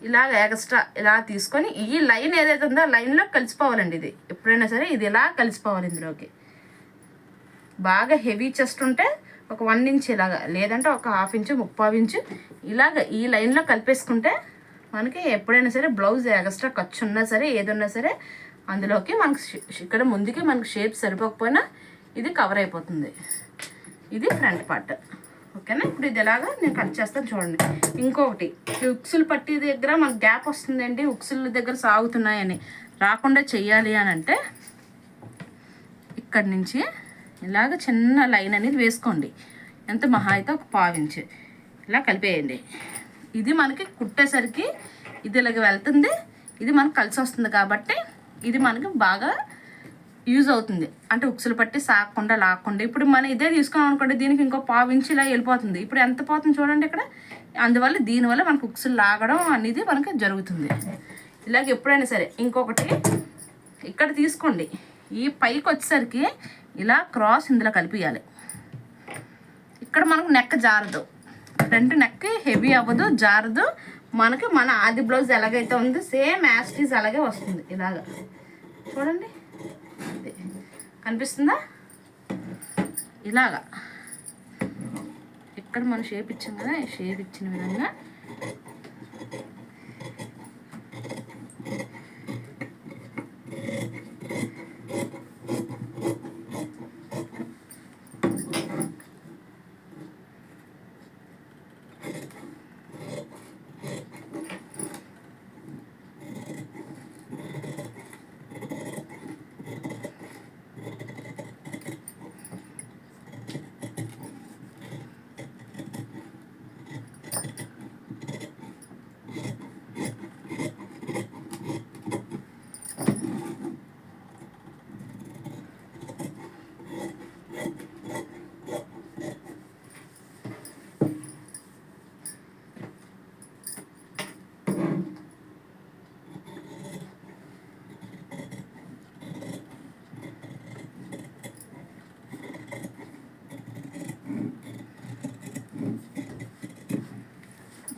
ఇలాగ ఎక్స్ట్రా ఇలా తీసుకొని ఈ లైన్ ఏదైతే ఉందో ఆ లైన్లో కలిసిపోవాలండి. ఇది ఎప్పుడైనా సరే ఇది ఇలా కలిసిపోవాలి ఇందులోకి. బాగా హెవీ చెస్ట్ ఉంటే ఒక 1 ఇంచ్ ఇలాగా, లేదంటే ఒక 1/2 ఇంచ్ 3/4 ఇంచ్ ఇలాగ ఈ లైన్లో కలిపేసుకుంటే మనకి ఎప్పుడైనా సరే బ్లౌజ్ ఎక్స్ట్రా ఖర్చు ఉన్నా సరే ఏదున్నా సరే అందులోకి మనకి ఇక్కడ ముందుకి మనకి షేప్ సరిపోకపోయినా ఇది కవర్ అయిపోతుంది. ఇది ఫ్రంట్ పార్ట్ ఓకేనా. ఇప్పుడు ఇది ఎలాగా నేను కట్ చేస్తాను చూడండి. ఇంకొకటి, ఉక్సులు పట్టి దగ్గర మనకు గ్యాప్ వస్తుందండి, ఉక్సుల దగ్గర సాగుతున్నాయని రాకుండా చెయ్యాలి అని అంటే ఇక్కడి నుంచి ఇలాగ చిన్న లైన్ అనేది వేసుకోండి. ఎంత మహా అయితే ఒక 1/4 ఇంచ్ ఇలా కలిపేయండి. ఇది మనకి కుట్టేసరికి ఇది ఇలాగ వెళ్తుంది, ఇది మనకు కలిసి వస్తుంది కాబట్టి ఇది మనకి బాగా యూజ్ అవుతుంది. అంటే ఉక్సులు పట్టి సాగకుండా లాక్కుండా. ఇప్పుడు మనం ఇదే తీసుకున్నాం అనుకోండి, దీనికి ఇంకో 1/4 ఇంచ్ ఇలా వెళ్ళిపోతుంది. ఇప్పుడు ఎంత పోతుంది చూడండి ఇక్కడ. అందువల్ల దీనివల్ల మనకు ఉక్సులు లాగడం అనేది మనకి జరుగుతుంది. ఇలాగ ఎప్పుడైనా సరే. ఇంకొకటి ఇక్కడ తీసుకోండి, ఈ పైకి వచ్చేసరికి ఇలా క్రాస్ ఇందులో కలిపియాలి. ఇక్కడ మనకు నెక్ జారదు, ఫ్రంట్ నెక్ హెవీ అవ్వదు, జారదు. మనకి మన ఆది బ్లౌజ్ ఎలాగైతే ఉందో సేమ్ యాస్టీజ్ అలాగే వస్తుంది. ఇలాగా చూడండి, కనిపిస్తుందా? ఇలాగా ఇక్కడ మనం షేప్ ఇచ్చాం కదా, ఈ షేప్ ఇచ్చిన విధంగా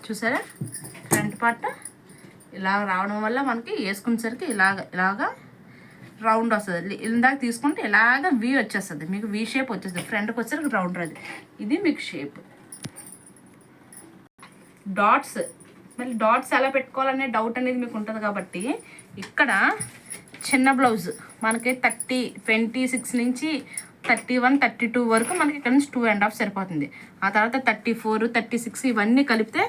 చూసారా. ఫ్రంట్ పార్ట్ ఇలా రావడం వల్ల మనకి వేసుకునేసరికి ఇలాగా రౌండ్ వస్తుంది. ఇందాక తీసుకుంటే ఇలాగ వీ వచ్చేస్తుంది, మీకు వీ షేప్ వచ్చేస్తుంది. ఫ్రంట్కి వచ్చేసరికి రౌండ్ రాదు. ఇది మీకు షేప్. డాట్స్, మళ్ళీ డాట్స్ ఎలా పెట్టుకోవాలనే డౌట్ అనేది మీకు ఉంటుంది కాబట్టి ఇక్కడ చిన్న బ్లౌజ్ మనకి 26 నుంచి 31, 32 వరకు మనకి ఇక్కడ నుంచి 2.5 సరిపోతుంది. ఆ తర్వాత 34, 36 ఇవన్నీ కలిపితే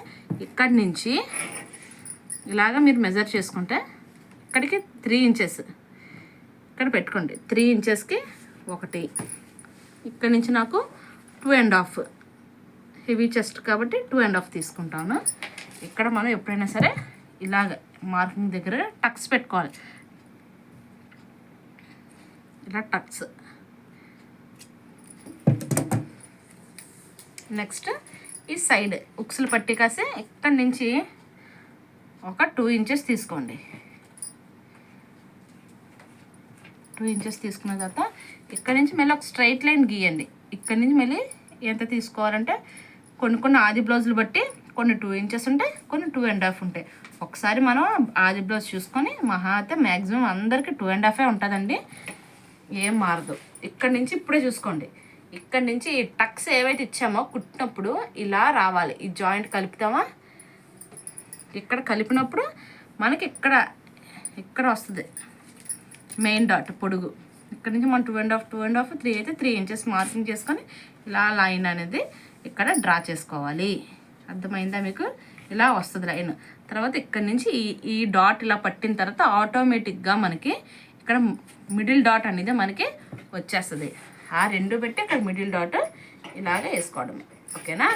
ఇక్కడి నుంచి ఇలాగ మీరు మెజర్ చేసుకుంటే ఇక్కడికి 3 ఇంచెస్ ఇక్కడ పెట్టుకోండి. 3 ఇంచెస్కి 1, ఇక్కడ నుంచి నాకు 2.5, హెవీ చెస్ట్ కాబట్టి 2.5 తీసుకుంటాను. ఇక్కడ మనం ఎప్పుడైనా సరే ఇలాగ మార్కింగ్ దగ్గర టక్స్ పెట్టుకోవాలి, ఇలా టక్స్. నెక్స్ట్ ఈ సైడ్ ఉక్సులు పట్టి కాసి ఇక్కడి నుంచి ఒక 2 ఇంచెస్ తీసుకోండి. 2 ఇంచెస్ తీసుకున్న తర్వాత ఇక్కడ నుంచి మళ్ళీ ఒక స్ట్రైట్ లైన్ గీయండి. ఇక్కడ నుంచి మళ్ళీ ఎంత తీసుకోవాలంటే కొన్ని ఆది బ్లౌజులు బట్టి కొన్ని 2 ఇంచెస్ ఉంటాయి, కొన్ని 2.5 ఉంటాయి. ఒకసారి మనం ఆది బ్లౌజ్ చూసుకొని మహా అయితే మ్యాక్సిమం అందరికీ 2.5 ఉంటుందండి, ఏం మారదు. ఇక్కడ నుంచి ఇప్పుడే చూసుకోండి, ఇక్కడ నుంచి ఈ టక్స్ ఏవైతే ఇచ్చామో కుట్టినప్పుడు ఇలా రావాలి. ఈ జాయింట్ కలుపుతామా, ఇక్కడ కలిపినప్పుడు మనకి ఇక్కడ వస్తుంది మెయిన్ డాట్ పొడుగు. ఇక్కడ నుంచి మనం 2.5 3 అయితే 3 ఇంచెస్ మార్కింగ్ చేసుకొని ఇలా లైన్ అనేది ఇక్కడ డ్రా చేసుకోవాలి. అర్థమైందా మీకు? ఇలా వస్తుంది లైన్. తర్వాత ఇక్కడ నుంచి ఈ డాట్ ఇలా పట్టిన తర్వాత ఆటోమేటిక్గా మనకి ఇక్కడ మిడిల్ డాట్ అనేది మనకి వచ్చేస్తుంది. ఆ 2 పెట్టి ఇక్కడ మిడిల్ డాట్ ఇలాగ వేసుకోవడం. ఓకేనా?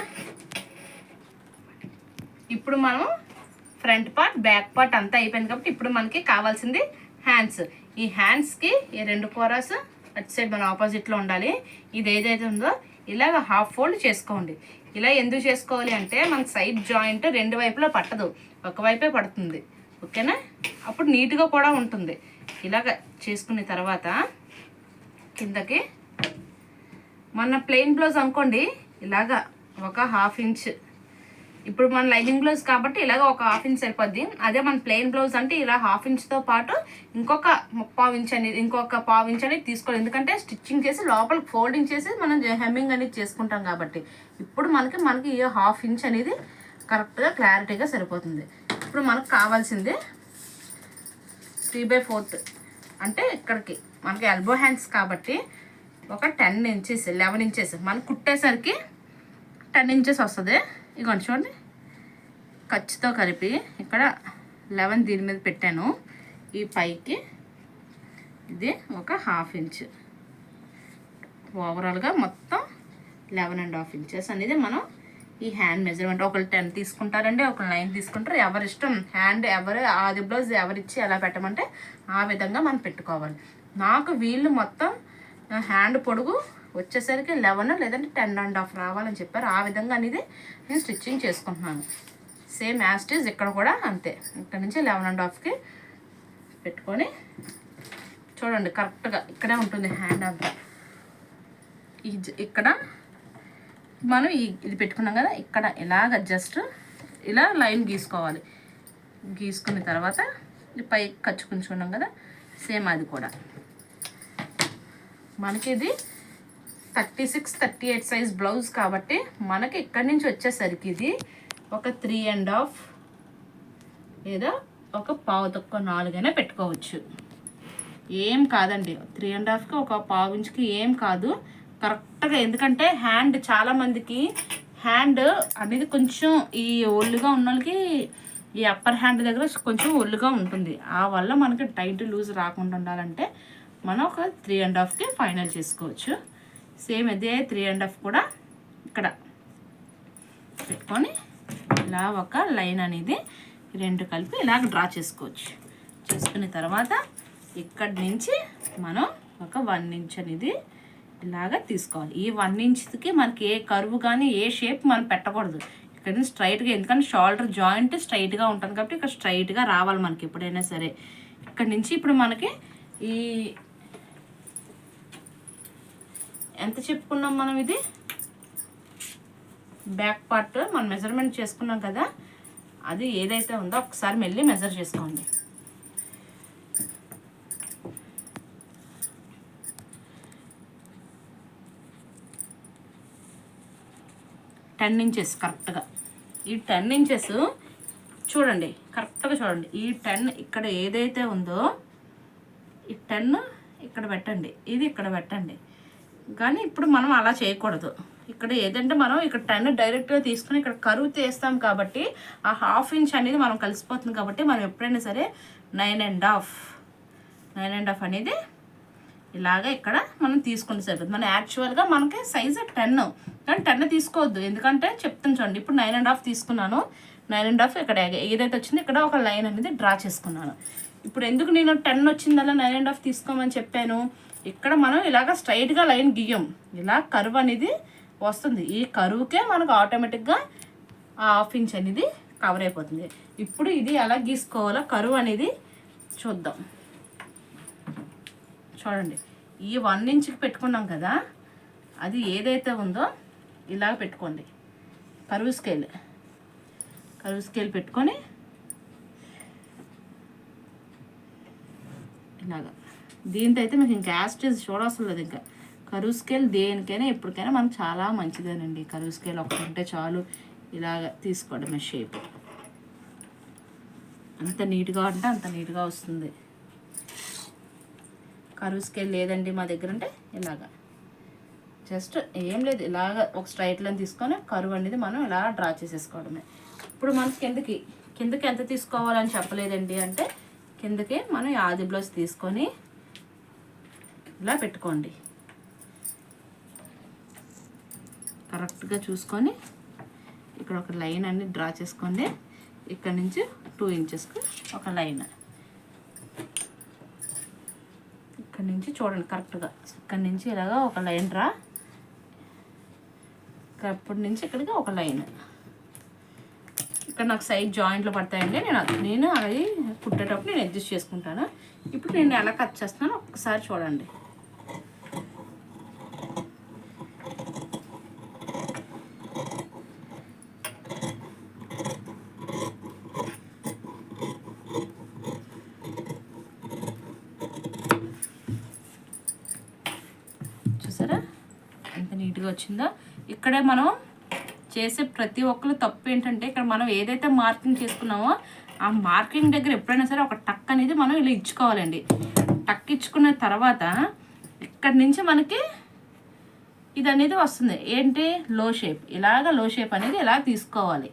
ఇప్పుడు మనం ఫ్రంట్ పార్ట్ బ్యాక్ పార్ట్ అంతా అయిపోయింది కాబట్టి ఇప్పుడు మనకి కావాల్సింది హ్యాండ్స్. ఈ హ్యాండ్స్కి ఈ 2 కోరాస్ అటు సైడ్ మన ఆపోజిట్లో ఉండాలి. ఇది ఏదైతే ఉందో ఇలాగ హాఫ్ ఫోల్డ్ చేసుకోండి. ఇలా ఎందుకు చేసుకోవాలి అంటే మనకి సైడ్ జాయింట్ 2 వైపులో పట్టదు, ఒకవైపే పడుతుంది. ఓకేనా? అప్పుడు నీట్గా కూడా ఉంటుంది. ఇలాగ చేసుకున్న తర్వాత కిందకి మన ప్లెయిన్ బ్లౌజ్ అనుకోండి, ఇలాగా ఒక 1/2 ఇంచ్. ఇప్పుడు మన లైనింగ్ బ్లౌజ్ కాబట్టి ఇలాగ ఒక 1/2 ఇంచ్ సరిపోద్ది. అదే మన ప్లెయిన్ బ్లౌజ్ అంటే ఇలా 1/2 ఇంచ్తో పాటు ఇంకొక 1/4 ఇంచ్ అనేది, ఇంకొక 1/4 ఇంచ్ అనేది తీసుకోవాలి. ఎందుకంటే స్టిచ్చింగ్ చేసి లోపలికి ఫోల్డింగ్ చేసి మనం హెమ్మింగ్ అనేది చేసుకుంటాం కాబట్టి. ఇప్పుడు మనకి ఈ 1/2 ఇంచ్ అనేది కరెక్ట్గా క్లారిటీగా సరిపోతుంది. ఇప్పుడు మనకు కావాల్సింది 3/4 అంటే ఇక్కడికి మనకి ఎల్బో హ్యాండ్స్ కాబట్టి ఒక 10 ఇంచెస్ 11 ఇంచెస్ మనం కుట్టేసరికి 10 ఇంచెస్ వస్తుంది. ఇదిగోండి చూడండి, ఖర్చుతో కలిపి ఇక్కడ 11 దీని మీద పెట్టాను. ఈ పైకి ఇది ఒక 1/2 ఇంచ్, ఓవరాల్గా మొత్తం 11.5 ఇంచెస్ అనేది మనం ఈ హ్యాండ్ మెజర్మెంట్. ఒకళ్ళు 10 తీసుకుంటారండి, ఒకళ్ళు 9 తీసుకుంటారు, ఎవరి ఇష్టం. హ్యాండ్ ఎవరు ఆది బ్లౌజ్ ఎవరిచ్చి ఎలా పెట్టమంటే ఆ విధంగా మనం పెట్టుకోవాలి. నాకు వీళ్ళు మొత్తం హ్యాండ్ పొడుగు వచ్చేసరికి 11 లేదంటే 10.5 రావాలని చెప్పారు. ఆ విధంగా అనేది నేను స్టిచ్చింగ్ చేసుకుంటున్నాను. సేమ్ యాస్టీజ్ ఇక్కడ కూడా అంతే. ఇక్కడ నుంచి 11.5కి పెట్టుకొని చూడండి, కరెక్ట్గా ఇక్కడే ఉంటుంది హ్యాండ్ అంతా. ఇక్కడ మనం ఇది పెట్టుకున్నాం కదా, ఇక్కడ ఇలాగ జస్ట్ ఇలా లైన్ గీసుకోవాలి. గీసుకున్న తర్వాత పై కచ్చుకుంచుకున్నాం కదా, సేమ్ అది కూడా మనకి ఇది 36-38 సైజ్ బ్లౌజ్ కాబట్టి మనకి ఇక్కడి నుంచి వచ్చేసరికి ఇది ఒక 3.5 లేదా ఒక 3.25 అయినా పెట్టుకోవచ్చు. ఏం కాదండి, 3.5కి ఒక 1/4 ఇంచుకి ఏం కాదు కరెక్ట్గా. ఎందుకంటే హ్యాండ్ చాలామందికి హ్యాండ్ అనేది కొంచెం ఈ ఒళ్ళుగా ఉన్న వాళ్ళకి ఈ అప్పర్ హ్యాండ్ దగ్గర కొంచెం ఒళ్ళుగా ఉంటుంది. ఆ వల్ల మనకి టైట్ లూజ్ రాకుండా ఉండాలంటే మనం ఒక 3.5కి ఫైనల్ చేసుకోవచ్చు. సేమ్ అదే 3.5 కూడా ఇక్కడ పెట్టుకొని ఇలా ఒక లైన్ అనేది 2 కలిపి ఇలాగ డ్రా చేసుకోవచ్చు. చేసుకున్న తర్వాత ఇక్కడి నుంచి మనం ఒక 1 ఇంచ్ అనేది ఇలాగ తీసుకోవాలి. ఈ 1 ఇంచ్కి మనకి ఏ కర్వ్ కానీ ఏ షేప్ మనం పెట్టకూడదు. ఇక్కడ నుంచి స్ట్రైట్గా, ఎందుకంటే షోల్డర్ జాయింట్ స్ట్రైట్గా ఉంటుంది కాబట్టి ఇక్కడ స్ట్రైట్గా రావాలి మనకి ఎప్పుడైనా సరే. ఇక్కడ నుంచి ఇప్పుడు మనకి ఈ ఎంత చెప్పుకున్నాం మనం, ఇది బ్యాక్ పార్ట్ మనం మెజర్మెంట్ చేసుకున్నాం కదా, అది ఏదైతే ఉందో ఒకసారి మళ్ళీ మెజర్ చేసుకోండి. టెన్ ఇంచెస్ కరెక్ట్గా. ఈ 10 ఇంచెస్ చూడండి, కరెక్ట్గా చూడండి. ఈ 10 ఇక్కడ ఏదైతే ఉందో ఈ 10 ఇక్కడ పెట్టండి, ఇది ఇక్కడ పెట్టండి. కానీ ఇప్పుడు మనం అలా చేయకూడదు. ఇక్కడ ఏదంటే మనం ఇక్కడ 10 డైరెక్ట్గా తీసుకుని ఇక్కడ కరువు తీస్తాం కాబట్టి ఆ 1/2 ఇంచ్ అనేది మనం కలిసిపోతుంది. కాబట్టి మనం ఎప్పుడైనా సరే 9.5 అనేది ఇలాగ ఇక్కడ మనం తీసుకుంటే సరిపోతుంది. మన యాక్చువల్గా మనకి సైజు 10, కానీ 10 తీసుకోవద్దు, ఎందుకంటే చెప్తాను చూడండి. ఇప్పుడు 9.5 తీసుకున్నాను. 9.5 ఇక్కడ ఏదైతే వచ్చిందో ఇక్కడ ఒక లైన్ అనేది డ్రా చేసుకున్నాను. ఇప్పుడు ఎందుకు నేను 10 వచ్చిందల్లా 9.5 తీసుకోమని చెప్పాను, ఇక్కడ మనం ఇలాగ స్ట్రైట్గా లైన్ గీయం, ఇలా కర్వ్ అనేది వస్తుంది. ఈ కరువుకే మనకు ఆటోమేటిక్గా ఆ 1/2 ఇంచ్ అనేది కవర్ అయిపోతుంది. ఇప్పుడు ఇది ఎలా గీసుకోవాలో కరువు అనేది చూద్దాం. చూడండి, ఈ 1 ఇంచ్కి పెట్టుకున్నాం కదా, అది ఏదైతే ఉందో ఇలా పెట్టుకోండి. కరువు స్కేల్ పెట్టుకొని ఇలాగా. దీంతో అయితే మీకు ఇంకా యాస్టేజ్ చూడవసరం లేదు. ఇంకా కరువు స్కేల్ దేనికైనా ఎప్పటికైనా మనకు చాలా మంచిదేనండి. కరువు స్కేల్ ఒకటి ఉంటే చాలు. ఇలాగ తీసుకోవడమే షేప్. అంత నీట్గా అంటే అంత నీట్గా వస్తుంది. కరువు స్కేల్ లేదండి మా దగ్గర అంటే ఇలాగా జస్ట్ ఏం లేదు, ఇలాగ ఒక స్ట్రైట్ లైన్ తీసుకొని కరువు అనేది మనం ఇలా డ్రా చేసేసుకోవడమే. ఇప్పుడు మనకి కిందకి ఎంత తీసుకోవాలని చెప్పలేదండి అంటే, కిందకి మనం ఆది బ్లౌజ్ తీసుకొని ఇలా పెట్టుకోండి. కరెక్ట్గా చూసుకొని ఇక్కడ ఒక లైన్ అన్ని డ్రా చేసుకోండి. ఇక్కడ నుంచి 2 ఇంచెస్కి ఒక లైన్, ఇక్కడ నుంచి చూడండి కరెక్ట్గా ఇక్కడ నుంచి ఇలాగా ఒక లైన్ డ్రా, అప్పటి నుంచి ఇక్కడికి ఒక లైన్. ఇక్కడ నాకు సైడ్ జాయింట్లు పడతాయండి, నేను అది కుట్టేటప్పుడు నేను అడ్జస్ట్ చేసుకుంటాను. ఇప్పుడు నేను ఎలా కట్ చేస్తున్నానో ఒక్కసారి చూడండి. చూసారా ఎంత నీట్గా వచ్చిందో. ఇక్కడే మనం చేసే ప్రతి ఒక్కరు తప్పు ఏంటంటే, ఇక్కడ మనం ఏదైతే మార్కింగ్ చేసుకున్నామో ఆ మార్కింగ్ దగ్గర ఎప్పుడైనా సరే ఒక టక్ అనేది మనం ఇలా ఇచ్చుకోవాలండి. టక్ ఇచ్చుకున్న తర్వాత ఇక్కడి నుంచి మనకి ఇది అనేది వస్తుంది ఏంటి, లో షేప్. ఇలాగ లో షేప్ అనేది ఇలా తీసుకోవాలి.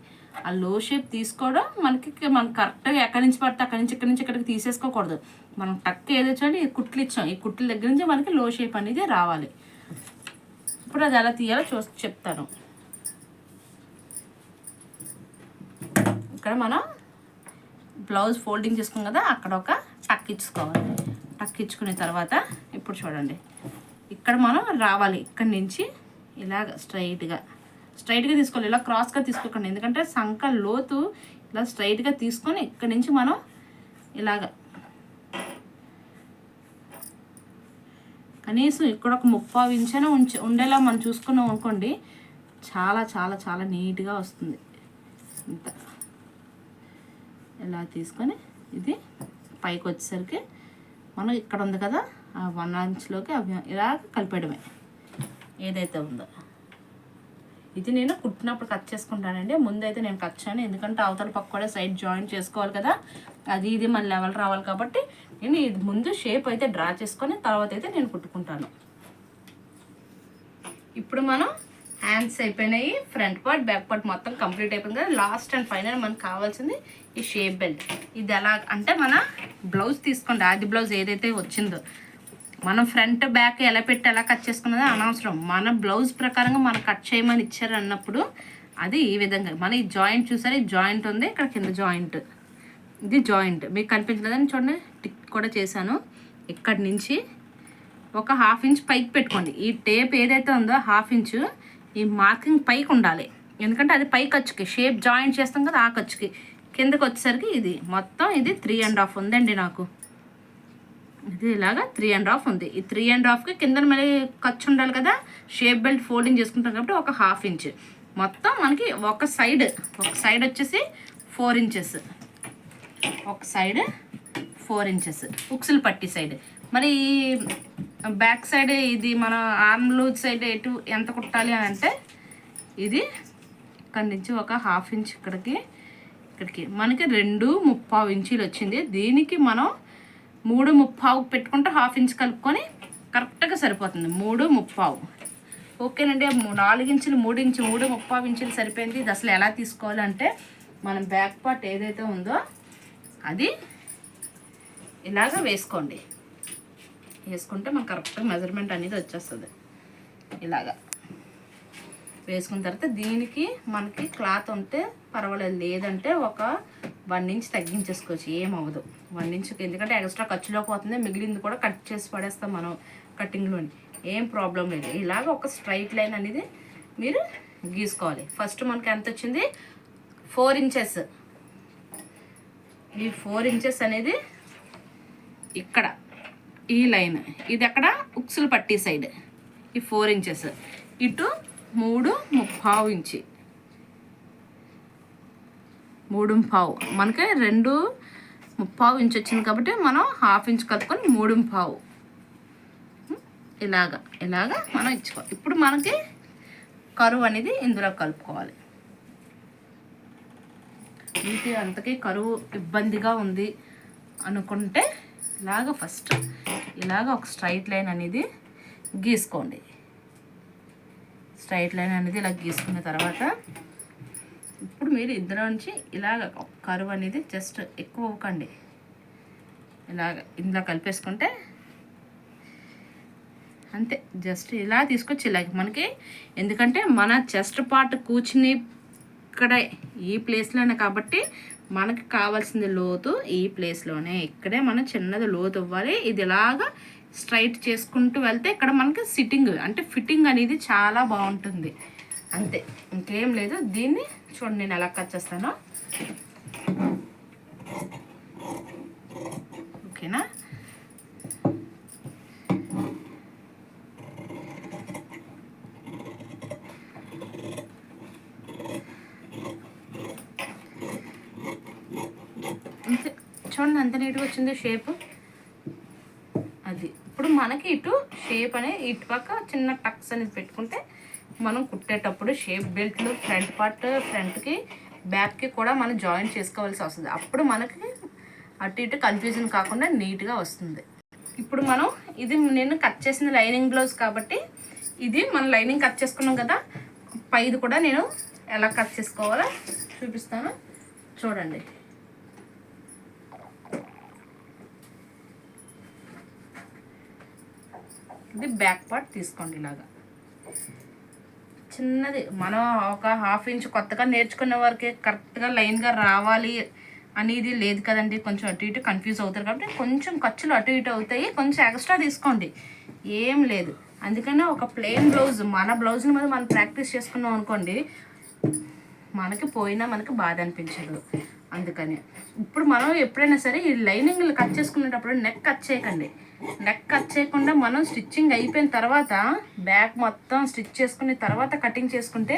ఆ లో షేప్ తీసుకోవడం మనం కరెక్ట్గా ఎక్కడి నుంచి పడితే అక్కడి నుంచి ఇక్కడికి తీసేసుకోకూడదు. మనం టక్ ఏదో చూడండి, ఈ కుట్లు ఇచ్చాం, ఈ కుట్ల దగ్గర నుంచి మనకి లో షేప్ అనేది రావాలి. ఇప్పుడు అది ఎలా తీయాలో చెప్తాను. ఇక్కడ మనం బ్లౌజ్ ఫోల్డింగ్ చేసుకున్నాం కదా, అక్కడ ఒక టక్ ఇచ్చుకోవాలి. టక్ ఇచ్చుకున్న తర్వాత ఇప్పుడు చూడండి, ఇక్కడ మనం రావాలి. ఇక్కడి నుంచి ఇలాగ స్ట్రైట్గా తీసుకోవాలి. ఇలా క్రాస్గా తీసుకోకండి, ఎందుకంటే సంక లోతు ఇలా స్ట్రైట్గా తీసుకొని ఇక్కడి నుంచి మనం ఇలాగ కనీసం ఇక్కడ ఒక 30 ఇంచైనా ఉండేలా మనం చూసుకున్నాం అనుకోండి, చాలా చాలా చాలా నీట్గా వస్తుంది. ఇంత ఇలా తీసుకొని ఇది పైకి వచ్చేసరికి మనం ఇక్కడ ఉంది కదా ఆ 1 ఇంచ్లోకి ఇలా కలిపేయడమే ఏదైతే ఉందో. ఇది నేను కుట్టినప్పుడు కట్ చేసుకుంటానండి. ముందైతే నేను కట్ చేయను, ఎందుకంటే అవతల పక్క కూడా సైడ్ జాయింట్ చేసుకోవాలి కదా, అది ఇది మన లెవెల్ రావాలి కాబట్టి నేను ఇది ముందు షేప్ అయితే డ్రా చేసుకొని తర్వాత అయితే నేను కుట్టుకుంటాను. ఇప్పుడు మనం హ్యాండ్స్ అయిపోయినాయి, ఫ్రంట్ పార్ట్ బ్యాక్ పార్ట్ మొత్తం కంప్లీట్ అయిపోయింది కదా. లాస్ట్ అండ్ ఫైనల్ మనకు కావాల్సింది ఈ షేప్ బెల్ట్. ఇది ఎలా అంటే, మన బ్లౌజ్ తీసుకోండి, ఆది బ్లౌజ్ ఏదైతే వచ్చిందో మనం ఫ్రంట్ బ్యాక్ ఎలా పెట్టి ఎలా కట్ చేసుకున్నదో అనవసరం. మన బ్లౌజ్ ప్రకారంగా మనం కట్ చేయమని ఇచ్చారు అన్నప్పుడు అది ఈ విధంగా మన ఈ జాయింట్ చూసారు, ఈ జాయింట్ ఉంది ఇక్కడ కింద జాయింట్, ఇది జాయింట్ మీకు కనిపించలేదని చూడండి టిక్ కూడా చేశాను. ఇక్కడి నుంచి ఒక 1/2 ఇంచ్ పైకి పెట్టుకోండి. ఈ టేప్ ఏదైతే ఉందో 1/2 ఇంచు ఈ మార్కింగ్ పైకి ఉండాలి, ఎందుకంటే అది పై ఖర్చుకి షేప్ జాయింట్ చేస్తాం కదా, ఆ ఖర్చుకి కిందకి వచ్చేసరికి ఇది మొత్తం ఇది 3.5 ఉందండి నాకు. ఇది ఇలాగా 3.5 ఉంది. ఈ 3.5కి కింద మళ్ళీ ఖర్చు ఉండాలి కదా, షేప్ బెల్ట్ ఫోల్డింగ్ చేసుకుంటాం కాబట్టి ఒక 1/2 ఇంచ్ మొత్తం మనకి ఒక సైడ్ వచ్చేసి 4 ఇంచెస్, ఒక సైడ్ 4 ఇంచెస్ ఉక్సులు పట్టి సైడ్. మరి బ్యాక్ సైడ్ ఇది మన ఆర్మ్ లూజ్ సైడ్ ఎంత కుట్టాలి అని అంటే, ఇది ఇక్కడి నుంచి ఒక 1/2 ఇంచ్ ఇక్కడికి మనకి 2.35 ఇంచీలు వచ్చింది. దీనికి మనం 3.35 పెట్టుకుంటే 1/2 ఇంచ్ కలుపుకొని కరెక్ట్గా సరిపోతుంది. 3.35 ఓకేనండి. 4 ఇంచులు 3 ఇంచు 3.35 ఇంచులు సరిపోయింది. ఇది అసలు ఎలా తీసుకోవాలంటే, మనం బ్యాక్ పార్ట్ ఏదైతే ఉందో అది ఇలాగ వేసుకోండి. వేసుకుంటే మనకు కరెక్ట్గా మెజర్మెంట్ అనేది వచ్చేస్తుంది. ఇలాగా వేసుకున్న తర్వాత దీనికి మనకి క్లాత్ ఉంటే పర్వాలేదు, లేదంటే ఒక 1 ఇంచ్ తగ్గించేసుకోవచ్చు, ఏమవ్వదు 1 ఇంచ్కి. ఎందుకంటే ఎక్స్ట్రా ఖర్చులో పోతుంది, మిగిలింది కూడా కట్ చేసి పడేస్తాం మనం కటింగ్లోని, ఏం ప్రాబ్లం లేదు. ఇలాగ ఒక స్ట్రైట్ లైన్ అనేది మీరు గీసుకోవాలి. ఫస్ట్ మనకి ఎంత వచ్చింది, 4 ఇంచెస్. ఈ 4 ఇంచెస్ అనేది ఇక్కడ ఈ లైన్, ఇది అక్కడ ఉక్సులు పట్టి సైడ్ ఈ 4 ఇంచెస్, ఇటు 3.25 ఇంచి, 3.25 మనకి 2.25 ఇంచ్ వచ్చింది కాబట్టి మనం 1/2 ఇంచ్ కలుపుకొని 3.25 ఇలాగా మనం ఇచ్చుకోవాలి. ఇప్పుడు మనకి కరువు అనేది ఇందులో కలుపుకోవాలి. వీటి అంతకీ కరువు ఇబ్బందిగా ఉంది అనుకుంటే ఫస్ట్ ఇలాగ ఒక స్ట్రైట్ లైన్ అనేది గీసుకోండి. స్ట్రైట్ లైన్ అనేది ఇలా గీసుకున్న తర్వాత ఇప్పుడు మీరు ఇందులో నుంచి ఇలాగ కరువు అనేది జస్ట్ ఎక్కువ అవ్వకండి, ఇందులో కలిపేసుకుంటే అంతే. జస్ట్ ఇలా తీసుకొచ్చి ఇలాగ మనకి, ఎందుకంటే మన చెస్ట్ పార్ట్ కూర్చుని ఇక్కడ ఈ ప్లేస్లోనే కాబట్టి మనకి కావాల్సింది లోతు ఈ ప్లేస్లోనే, ఇక్కడే మనం చిన్నది లోతు ఇవ్వాలి. ఇది ఇలాగా స్ట్రైట్ చేసుకుంటూ వెళ్తే ఇక్కడ మనకి సిట్టింగ్ అంటే ఫిట్టింగ్ అనేది చాలా బాగుంటుంది. అంతే, ఇంకేం లేదు. దీన్ని చూడండి నేను ఎలా కట్ చేస్తానో, ఓకేనా. చూడండి ఎంత నీట్గా వచ్చింది షేప్ అది. ఇప్పుడు మనకి ఇటు షేప్ అనేది ఇటు పక్క చిన్న టక్స్ అనేది పెట్టుకుంటే మనం కుట్టేటప్పుడు షేప్ బెల్ట్లు ఫ్రంట్ పార్ట్ ఫ్రంట్కి బ్యాక్కి కూడా మనం జాయిన్ చేసుకోవాల్సి వస్తుంది. అప్పుడు మనకి అటు ఇటు కన్ఫ్యూజన్ కాకుండా నీట్గా వస్తుంది. ఇప్పుడు మనం ఇది నేను కట్ చేసిన లైనింగ్ బ్లౌజ్ కాబట్టి ఇది మనం లైనింగ్ కట్ చేసుకున్నాం కదా, పైది కూడా నేను ఎలా కట్ చేసుకోవాలో చూపిస్తాను చూడండి. ఇది బ్యాక్ పార్ట్ తీసుకోండి. ఇలాగా చిన్నది, మనం ఒక 1/2 ఇంచ్ కొత్తగా నేర్చుకునే వరకే కరెక్ట్గా లైన్గా రావాలి అనేది లేదు కదండి. కొంచెం అటు ఇటు కన్ఫ్యూజ్ అవుతారు కాబట్టి కొంచెం ఖర్చులు అటు ఇటు అవుతాయి, కొంచెం ఎక్స్ట్రా తీసుకోండి, ఏం లేదు. అందుకనే ఒక ప్లెయిన్ బ్లౌజ్ మన బ్లౌజ్ని మీద మనం ప్రాక్టీస్ చేసుకున్నాం అనుకోండి, మనకి పోయినా మనకి బాధ అనిపించదు. అందుకని ఇప్పుడు మనం ఎప్పుడైనా సరే ఈ లైనింగ్లు కట్ చేసుకునేటప్పుడు నెక్ కట్ చేయకండి. నెక్ కట్ చేయకుండా మనం స్టిచ్చింగ్ అయిపోయిన తర్వాత బ్యాక్ మొత్తం స్టిచ్ చేసుకున్న తర్వాత కటింగ్ చేసుకుంటే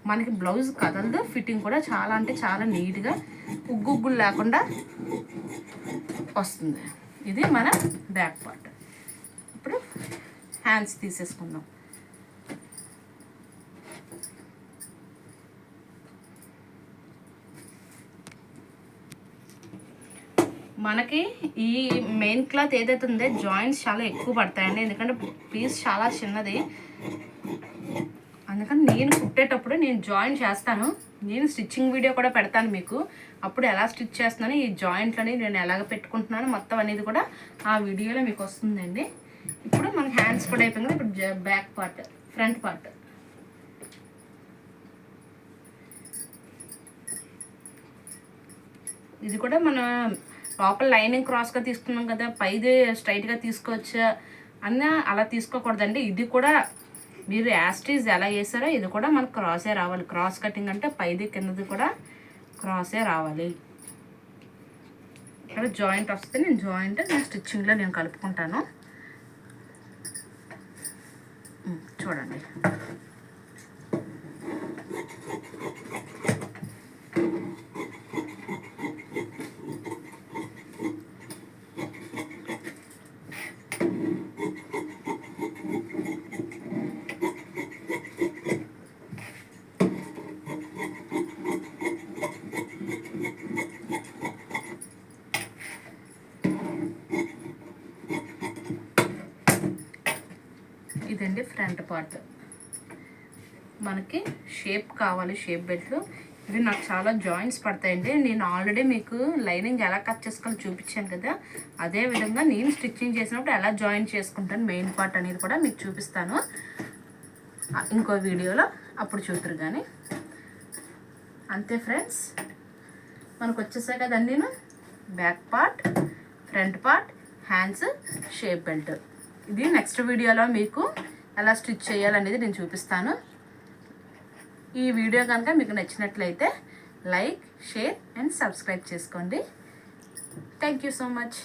మనకి బ్లౌజ్ కదలదు, ఫిట్టింగ్ కూడా చాలా అంటే చాలా నీట్గా ఉగ్గులు లేకుండా వస్తుంది. ఇది మన బ్యాక్ పార్ట్. ఇప్పుడు హ్యాండ్స్ తీసేసుకుందాం. మనకి ఈ మెయిన్ క్లాత్ ఏదైతే ఉందో జాయింట్స్ చాలా ఎక్కువ పడతాయండి, ఎందుకంటే పీస్ చాలా చిన్నది. అందుకని నేను కుట్టేటప్పుడు నేను జాయిన్ చేస్తాను, నేను స్టిచ్చింగ్ వీడియో కూడా పెడతాను మీకు. అప్పుడు ఎలా స్టిచ్ చేస్తున్నాను, ఈ జాయింట్లని నేను ఎలాగ పెట్టుకుంటున్నాను మొత్తం అనేది కూడా ఆ వీడియోలో మీకు వస్తుందండి. ఇప్పుడు మనకి హ్యాండ్స్ కూడా అయిపోయింది. ఇప్పుడు బ్యాక్ పార్ట్, ఫ్రంట్ పార్ట్. ఇది కూడా మన లోపల లైనింగ్ క్రాస్గా తీసుకున్నాం కదా, పైది స్ట్రైట్గా తీసుకోవచ్చు అన్న అలా తీసుకోకూడదండి. ఇది కూడా మీరు యాస్టీజ్ ఎలా వేసారో ఇది కూడా మనకు క్రాసే రావాలి. క్రాస్ కటింగ్ అంటే పైది కిందది కూడా క్రాసే రావాలి. ఇక్కడ జాయింట్ వస్తే నేను స్టిచ్చింగ్లో నేను కలుపుకుంటాను. చూడండి. ఇదండి ఫ్రంట్ పార్ట్. మనకి షేప్ కావాలి, షేప్ బెల్ట్లు. ఇది నాకు చాలా జాయింట్స్ పడతాయండి. నేను ఆల్రెడీ మీకు లైనింగ్ ఎలా కట్ చేసుకోవాలో చూపించాను కదా, అదే విధంగా నేను స్టిచ్చింగ్ చేసినప్పుడు ఎలా జాయిన్ చేసుకుంటాను మెయిన్ పార్ట్ అనేది కూడా మీకు చూపిస్తాను ఇంకో వీడియోలో, అప్పుడు చూద్దరు. కానీ అంతే ఫ్రెండ్స్, మనకు వచ్చేసాయి కదా నేను back part, front part, hands, shape belt. ఇది నెక్స్ట్ వీడియోలో మీకు ఎలా స్టిచ్ చేయాలనేది నేను చూపిస్తాను. ఈ వీడియో కనుక మీకు నచ్చినట్లయితే లైక్, షేర్ అండ్ సబ్స్క్రైబ్ చేసుకోండి. Thank you so much.